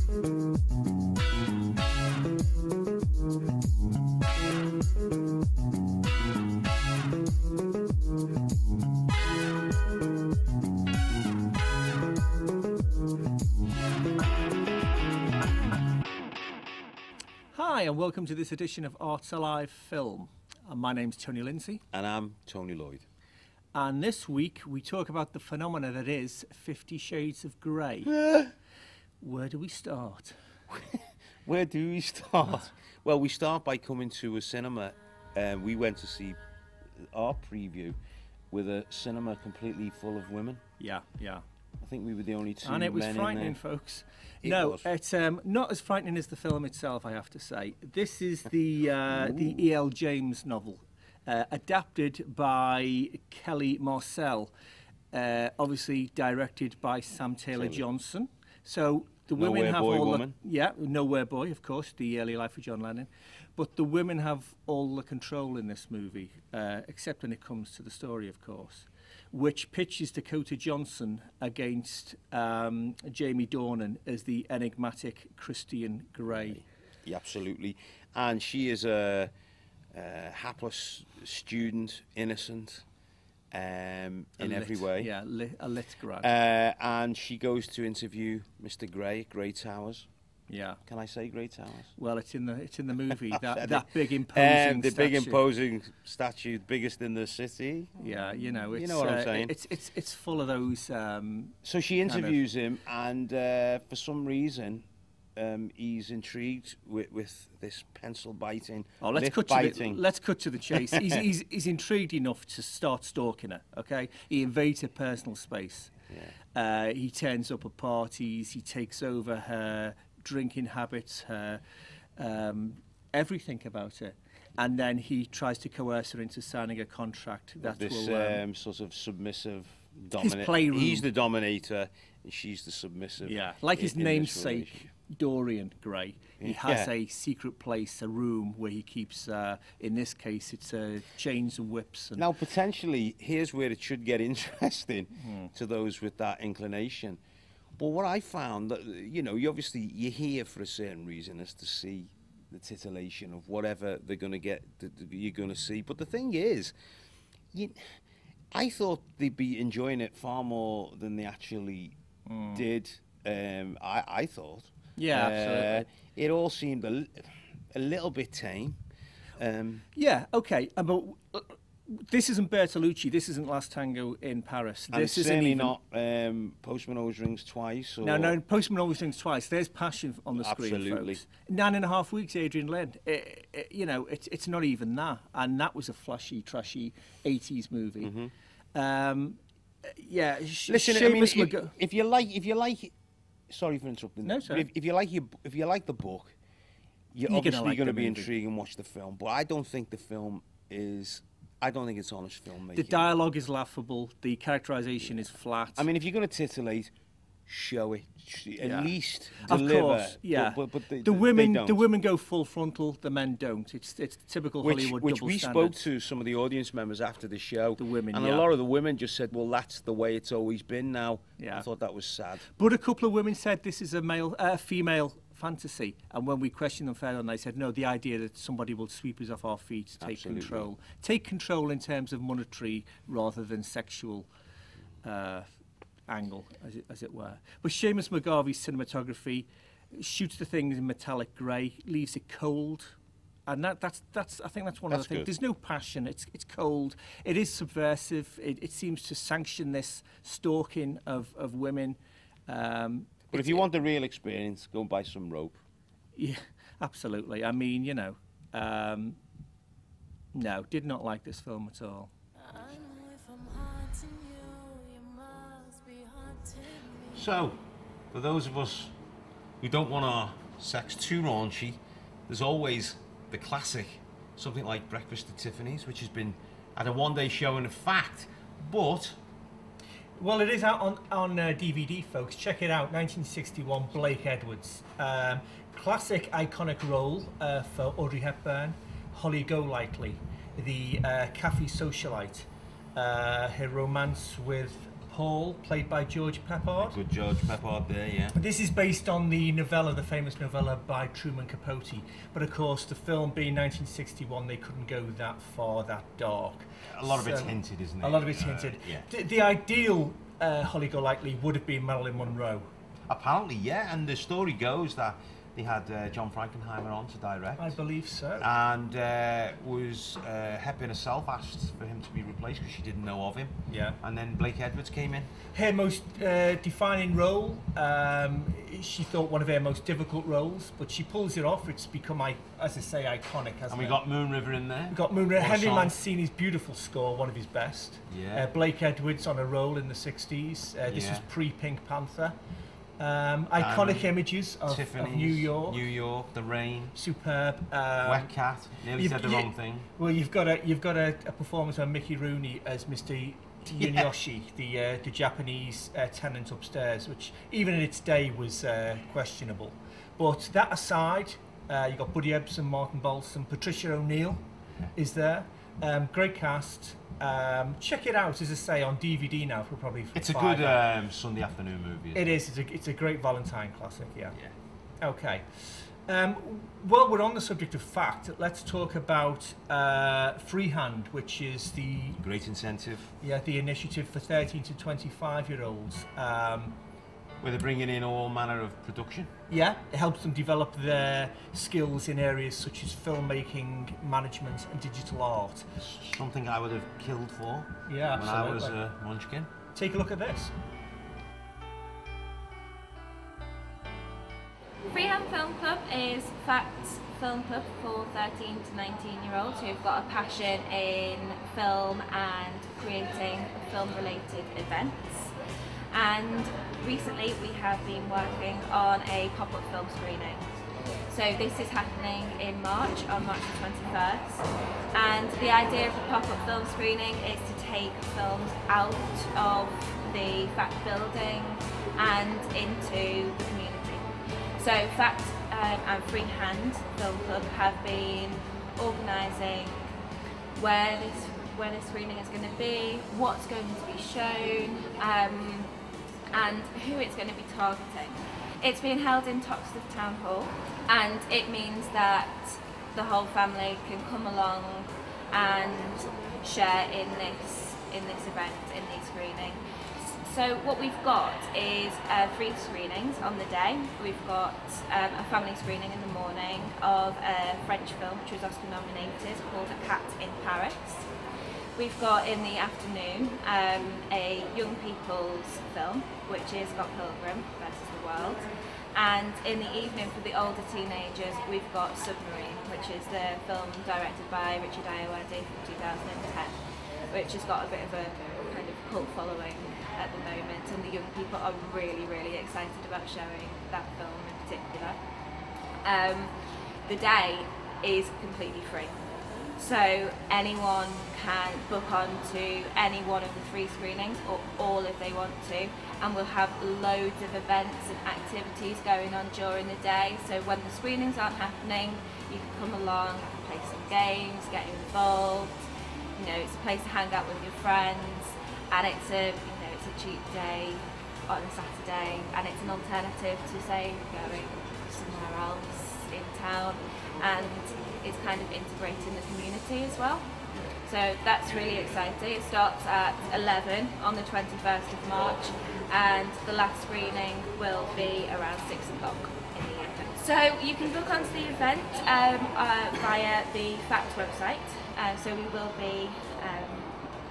Hi, and welcome to this edition of Arts Alive Film. My name's Tony Lindsay. And I'm Tony Lloyd. And this week we talk about the phenomena that is 50 Shades of Grey. Where do we start? Where do we start? Well, we start by coming to a cinema. We went to see our preview with a cinema completely full of women. Yeah. I think we were the only two and it was men frightening, in there. folks. It's not as frightening as the film itself, I have to say. This is the E.L. James novel, adapted by Kelly Marcel, obviously directed by Sam Taylor Johnson. So the women have all the Nowhere Boy, of course, the early life of John Lennon. But the women have all the control in this movie, except when it comes to the story, of course, which pitches Dakota Johnson against Jamie Dornan as the enigmatic Christian Grey. Yeah, absolutely. And she is a hapless student, innocent in every way. Yeah, a lit grad. And she goes to interview Mr. Grey at Grey Towers. Yeah. Can I say Grey Towers? Well, it's in the movie. that big imposing the statue. big imposing statue, biggest in the city. Yeah, you know what I'm saying. It's full of those. So she interviews him, and for some reason, he's intrigued with this pencil biting. Oh, let's cut to the chase. He's intrigued enough to start stalking her. Okay, he invades her personal space. Yeah. He turns up at parties. He takes over her drinking habits, her everything about her, and then he tries to coerce her into signing a contract that will sort of submissive dominator. He's the dominator and she's the submissive. Yeah, like his namesake Dorian Gray. He has a secret place, a room where he keeps, in this case, it's chains and whips. And now, potentially, here's where it should get interesting to those with that inclination. But what I found, that you're here for a certain reason, is to see the titillation of whatever they're going to get, you're going to see. But the thing is, I thought they'd be enjoying it far more than they actually did. I thought. Yeah, absolutely. It all seemed a little bit tame. Yeah, okay. But this isn't Bertolucci. This isn't Last Tango in Paris. And this it's certainly not Postman Always Rings Twice. Or... No, Postman Always Rings Twice. There's passion on the screen, absolutely. Folks. 9.5 weeks, Adrian Lynn. It's not even that. And that was a flashy, trashy 80s movie. Yeah. Listen, I mean, if you like, sorry for interrupting. No, sorry. If you like the book, you're obviously going to be intrigued and watch the film. But I don't think the film is. I don't think it's honest filmmaking. The dialogue is laughable. The characterization is flat. I mean, if you're going to titillate, show it. At least deliver. Of course, yeah. But the women go full frontal. The men don't. It's typical Hollywood double we standards. Spoke to some of the audience members after the show. The women, and a lot of the women just said, "Well, that's the way it's always been now." Yeah. I thought that was sad. But a couple of women said this is a female fantasy, and when we questioned them further, they said no. The idea that somebody will sweep us off our feet, take control in terms of monetary rather than sexual angle, as it were. But Seamus McGarvey's cinematography shoots the things in metallic grey, leaves it cold, and that's I think that's one of the things. There's no passion. It's cold. It is subversive. It seems to sanction this stalking of women. But if you want the real experience, go and buy some rope. Yeah, absolutely. I mean, no, did not like this film at all. So, for those of us who don't want our sex too raunchy, there's always the classic, something like Breakfast at Tiffanys, which has been at a one-day showing of fact, but... Well, it is out on DVD, folks. Check it out, 1961, Blake Edwards. Classic, iconic role for Audrey Hepburn, Holly Golightly, the cafe socialite, her romance with Paul, played by George Peppard. Good George Peppard there, yeah. This is based on the novella, the famous novella by Truman Capote. But of course, the film being 1961, they couldn't go that far, that dark. A lot of it's hinted, isn't it? A lot of it's hinted. Yeah. The ideal Holly Golightly would have been Marilyn Monroe. Apparently, yeah, and the story goes that they had John Frankenheimer on to direct. I believe so. And Hepburn herself asked for him to be replaced because she didn't know of him. Yeah. And then Blake Edwards came in. Her most defining role, she thought one of her most difficult roles, but she pulls it off. It's become, as I say, iconic, hasn't it? And we got Moon River in there. We got Moon River. Henry Mancini's beautiful score, one of his best. Yeah. Blake Edwards on a roll in the 60s. This was pre-Pink Panther. Iconic images of New York. New York, the rain. Superb. Wet Cat. Nearly said the wrong thing. Well, you've got a performance on Mickey Rooney as Mr. Yunyoshi, the Japanese tenant upstairs, which even in its day was questionable. But that aside, you've got Buddy Ebsen, Martin Balsam, Patricia O'Neill is there. Great cast. Check it out, as I say, on DVD now for probably. It's a good Sunday afternoon movie. It is. It's a great Valentine classic. Yeah. Okay. While we're on the subject of fact, let's talk about Freehand, which is the great incentive. Yeah, the initiative for 13 to 25-year-olds. Where they're bringing in all manner of production. Yeah, it helps them develop their skills in areas such as filmmaking, management and digital art. Something I would have killed for when I was a munchkin. Take a look at this. Freehand Film Club is FACT's film club for 13 to 19-year-olds who've got a passion in film and creating film-related events. And recently we have been working on a pop-up film screening. So this is happening in March, on March the 21st. And the idea of the pop-up film screening is to take films out of the FACT building and into the community. So FACT and Freehand Film Club have been organising where this screening is going to be, what's going to be shown, and who it's going to be targeting. It's being held in Toxteth Town Hall, and it means that the whole family can come along and share in this event, in these screenings. So what we've got is 3 screenings on the day. We've got a family screening in the morning of a French film which was Oscar nominated called At Tiffanys. We've got in the afternoon a young people's film, which is Scott Pilgrim versus the World. And in the evening for the older teenagers, we've got Submarine, which is the film directed by Richard Ayoade from 2010, which has got a bit of a kind of cult following at the moment, and the young people are really, really excited about showing that film in particular. The day is completely free. So anyone can book onto any one of the 3 screenings, or all if they want to, and we'll have loads of events and activities going on during the day. So when the screenings aren't happening, you can come along, play some games, get involved. You know, it's a place to hang out with your friends, and it's a cheap day on a Saturday, and it's an alternative to, say, going somewhere else in town, and it's kind of integrating the community as well. So that's really exciting. It starts at 11 on the 21st of March, and the last screening will be around 6 o'clock in the evening. So you can book onto the event via the FACT website. So we will be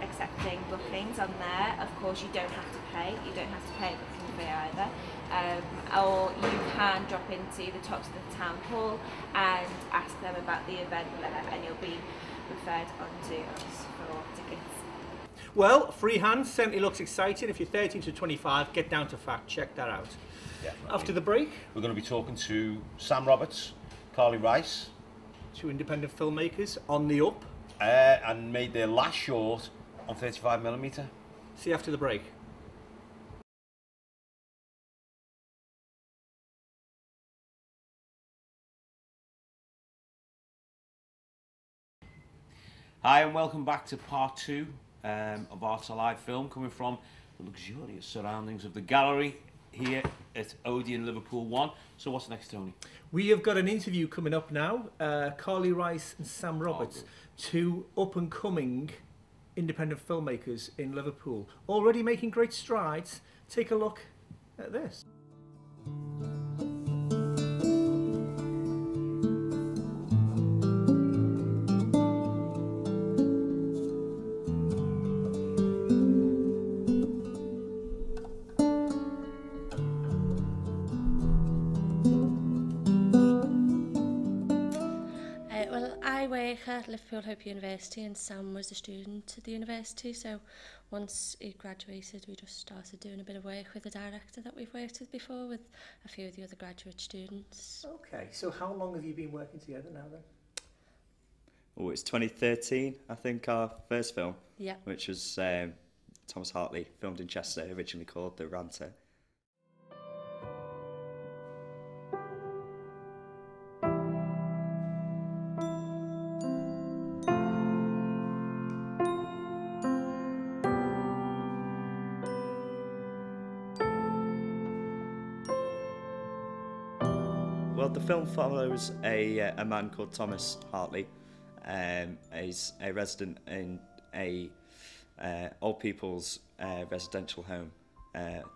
accepting bookings on there. Of course, you don't have to pay. You don't have to pay a booking fee either. Or you can drop into the Toxteth Town Hall and ask them about the event there, and you'll be referred onto us for tickets. Well, Freehand certainly looks exciting. If you're 13 to 25, get down to FACT, check that out. Yeah, after the break, we're going to be talking to Sam Roberts, Carlie Rice, 2 independent filmmakers on the up, and made their last short on 35mm. See you after the break. Hi and welcome back to part 2 of Arts Alive Film, coming from the luxurious surroundings of the gallery here at Odeon Liverpool 1. So what's next, Tony? We have got an interview coming up now. Carlie Rice and Sam Roberts, two up-and-coming independent filmmakers in Liverpool, already making great strides. Take a look at this. I work at Liverpool Hope University and Sam was a student at the university, so once he graduated we just started doing a bit of work with the director that we've worked with before, with a few of the other graduate students. Okay, so how long have you been working together now then? Oh, it's 2013, I think, our first film, Yeah. which was Thomas Hartley, filmed in Chester, originally called The Ranter. Well, the film follows a man called Thomas Hartley. He's a resident in a old people's residential home,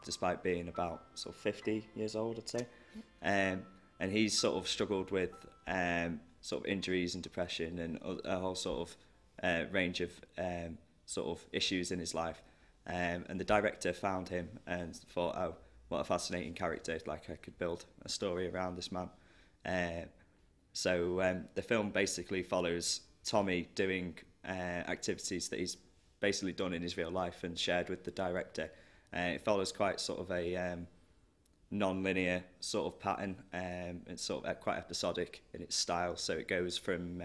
despite being about sort of 50 years old, I'd say. And he's sort of struggled with sort of injuries and depression and a whole sort of range of sort of issues in his life. And the director found him and thought, oh, what a fascinating character, like I could build a story around this man. So the film basically follows Tommy doing activities that he's basically done in his real life and shared with the director. It follows quite sort of a non-linear sort of pattern. It's sort of quite episodic in its style, so it goes from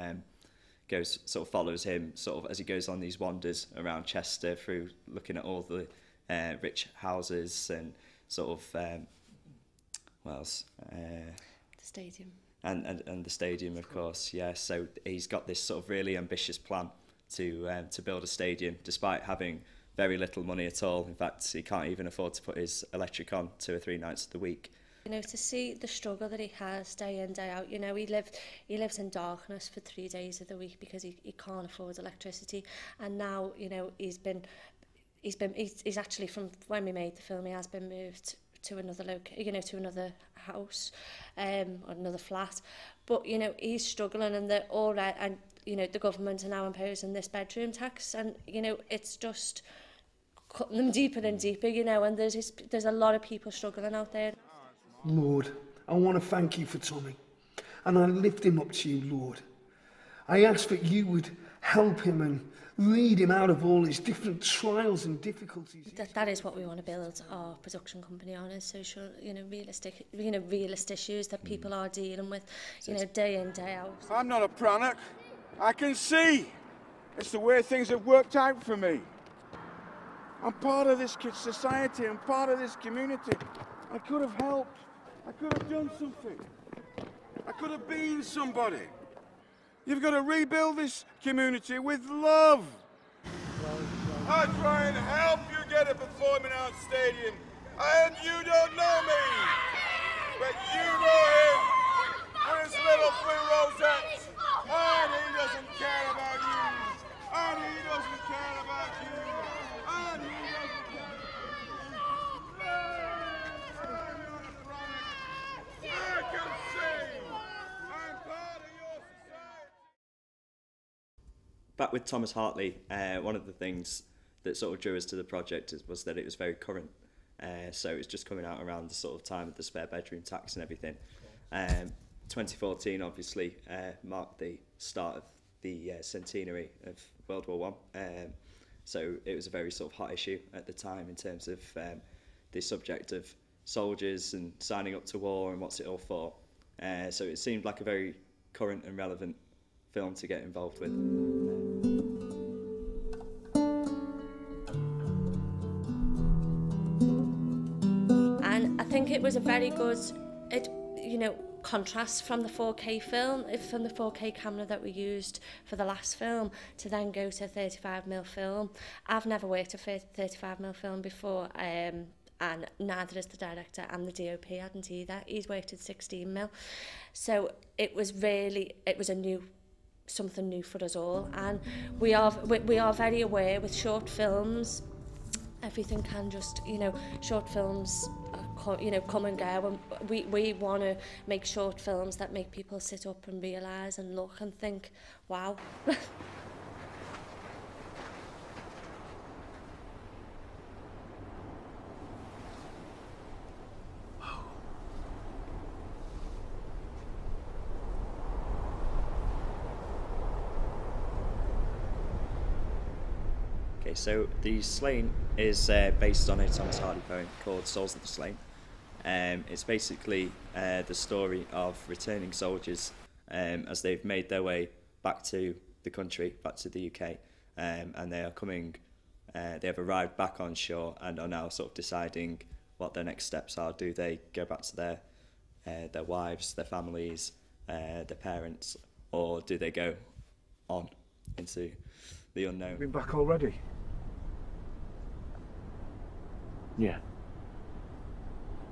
sort of follows him sort of as he goes on these wanders around Chester through looking at all the rich houses and sort of what else? The stadium. And the stadium, of course, yeah. So he's got this sort of really ambitious plan to build a stadium, despite having very little money at all. In fact, he can't even afford to put his electric on 2 or 3 nights of the week. You know, to see the struggle that he has day in, day out. You know, he lives in darkness for 3 days of the week because he can't afford electricity. And now, you know, he's actually, from when we made the film, he has been moved to another to another house, or another flat. But you know, he's struggling, and they're all right. And you know, the government are now imposing this bedroom tax, and you know, it's just cutting them deeper and deeper. You know, and there's a lot of people struggling out there. Lord, I want to thank you for Tommy, and I lift him up to you, Lord. I ask that you would help him and lead him out of all his different trials and difficulties. That is what we want to build our production company on, is social, realist issues that people are dealing with, day in, day out. I'm not a panic. I can see. It's the way things have worked out for me. I'm part of this society. I'm part of this community. I could have helped. I could have done something. I could have been somebody. You've got to rebuild this community with love. I try and help you get a performing arts stadium, and you don't know me, but you know him with his little blue rosettes, and he doesn't care about you, and he doesn't care about you, and he doesn't care about you. I can see I'm part of your society. Back with Thomas Hartley, one of the things that sort of drew us to the project was that it was very current. So it was just coming out around the sort of time of the spare bedroom tax and everything. 2014 obviously marked the start of the centenary of World War I. So it was a very sort of hot issue at the time in terms of the subject of soldiers and signing up to war and what's it all for. So it seemed like a very current and relevant film to get involved with. And I think it was a very good, contrast from the 4K film, from the 4K camera that we used for the last film, to then go to a 35mm film. I've never worked a 35mm film before, and neither is the director, and the DOP hadn't either. He's worked at 16mm. So it was something new for us all, and we are very aware with short films, everything can just, short films come and go, and we want to make short films that make people sit up and realise and look and think, wow. Okay, so The Slain is based on a Thomas Hardy poem called Souls of the Slain. It's basically the story of returning soldiers as they've made their way back to the country, back to the UK, and they are coming, they have arrived back on shore and are now sort of deciding what their next steps are. Do they go back to their wives, their families, their parents, or do they go on into the unknown? Been back already? Yeah.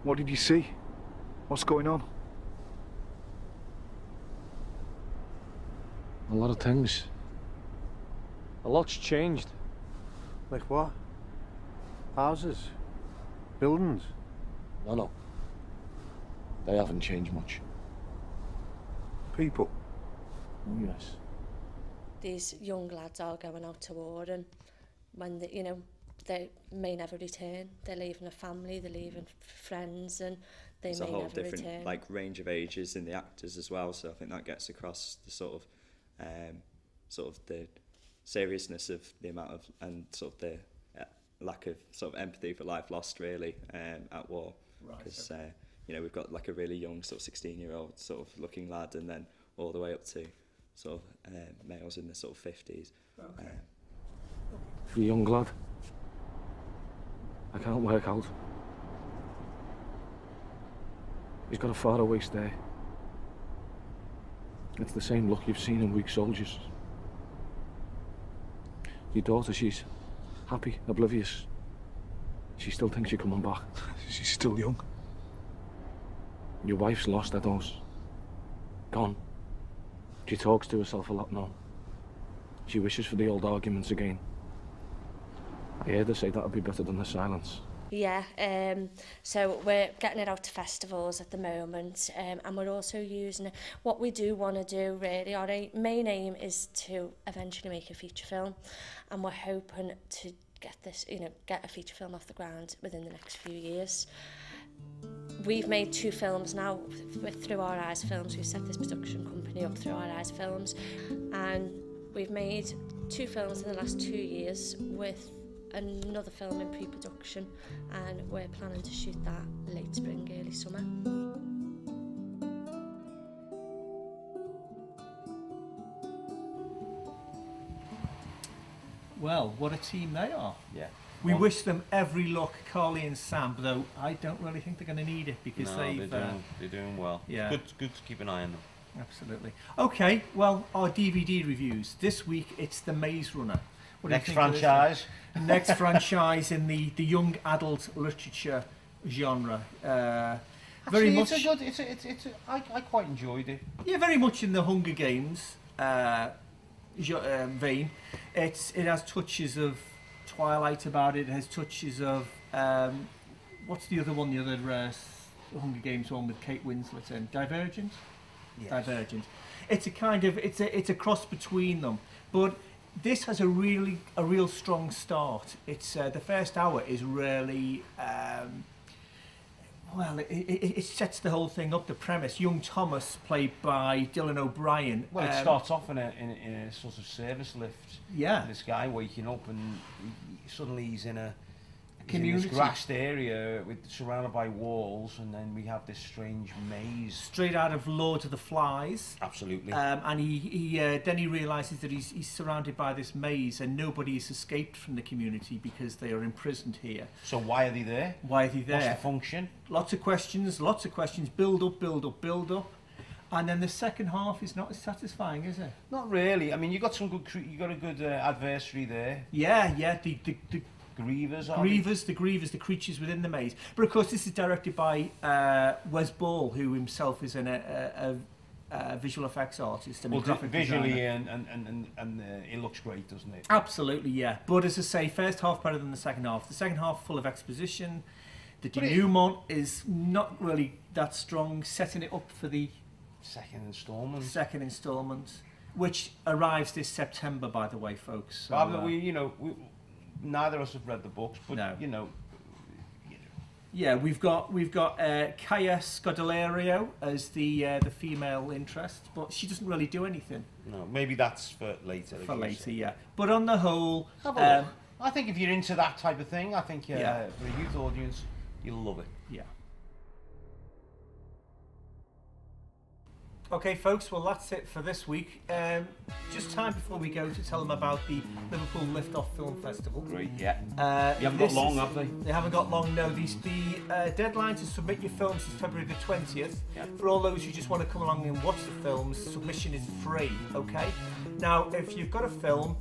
What did you see? What's going on? A lot of things. A lot's changed. Like what? Houses? Buildings? No. They haven't changed much. People? Oh, yes. These young lads are going out to war, and when they may never return. They're leaving a family, they're leaving friends, and they There's may a whole never different return. range of ages in the actors as well, so I think that gets across the sort of the seriousness of the amount of, and sort of the lack of sort of empathy for life lost really at war, because we've got like a really young sort of 16-year-old sort of looking lad, and then all the way up to sort of males in the sort of 50s. Okay. For a young lad, I can't work out. He's got a faraway stare. It's the same look you've seen in weak soldiers. Your daughter, she's happy, oblivious. She still thinks you're coming back. She's still young. Your wife's lost, I don't. Gone. She talks to herself a lot now. She wishes for the old arguments again. I heard her say that'd be better than the silence. Yeah, so we're getting it out to festivals at the moment, and we're also using it. What we do want to do really, our main aim is to eventually make a feature film, and we're hoping to get a feature film off the ground within the next few years. We've made 2 films now with Through Our Eyes Films. We've set this production company up, Through Our Eyes Films, and we've made 2 films in the last 2 years with another film in pre-production, and we're planning to shoot that late spring, early summer. Well, what a team they are. Yeah. We wish them every luck, Carlie and Sam, though I don't really think they're going to need it because they're doing well. Yeah. It's good to keep an eye on them. Absolutely. Okay, well, our DVD reviews. This week, it's The Maze Runner. What do you Next think of this franchise. one? Next franchise in the young adult literature genre. Very much. I quite enjoyed it. Yeah, very much in the Hunger Games vein. It has touches of Twilight about it. It has touches of what's the other one? The other Hunger Games one with Kate Winslet in Divergent. Yes. Divergent. It's a kind of it's a cross between them, but this has a real strong start. It's the first hour is really it sets the whole thing up. The premise: young Thomas, played by Dylan O'Brien. Well, it starts off in a sort of service lift. Yeah. This guy waking up and suddenly he's in a community, in this grassed area surrounded by walls, and then we have this strange maze. Straight out of Lord of the Flies. Absolutely. And he realises that he's surrounded by this maze, and nobody has escaped from the community because they are imprisoned here. So why are they there? Why are they there? What's the function? Lots of questions. Build up. And then the second half is not as satisfying, is it? Not really. I mean, you got some good. You got a good adversary there. Yeah. The Grievers. The creatures within the maze. But of course, this is directed by Wes Ball, who himself is a visual effects artist and a graphic visually designer. and it looks great, doesn't it? Absolutely, yeah. But as I say, first half better than the second half. The second half full of exposition. The denouement is not really that strong, setting it up for the second instalment, which arrives this September, by the way, folks. So, neither of us have read the books, but no. Yeah, we've got Kaya Scodelario as the female interest, but she doesn't really do anything. No, maybe that's for later. Yeah. But on the whole, I think if you're into that type of thing, I think for a youth audience, you'll love it. Yeah. Okay, folks, well, that's it for this week. Just time before we go to tell them about the Liverpool Liftoff Film Festival. Great, yeah. You haven't got long, have they? They haven't got long, no. The deadline to submit your films is February the 20th. Yeah. For all those who just want to come along and watch the films, submission is free, okay? Now, if you've got a film,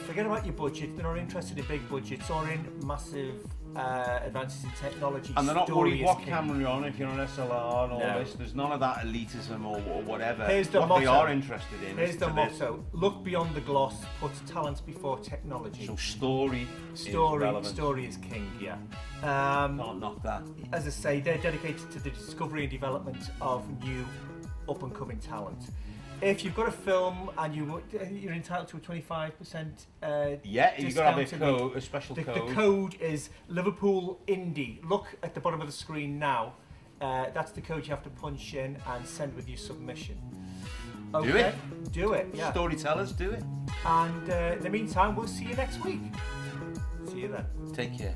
forget about your budget. They're not interested in big budgets or in massive advances in technology. And they're not worried what camera you're on, if you're on SLR and all this. There's none of that elitism or whatever. Here's the what motto. They are interested in. Here's the motto. Look beyond the gloss, put talent before technology. So story is relevant. Story is king, yeah. Can't knock that. As I say, they're dedicated to the discovery and development of new up-and-coming talent. If you've got a film and you're entitled to a 25% you've got to have a special code. The code is Liverpool Indie. Look at the bottom of the screen now. That's the code you have to punch in and send with your submission. Okay? Do it, yeah. Storytellers, do it. And in the meantime, we'll see you next week. See you then. Take care.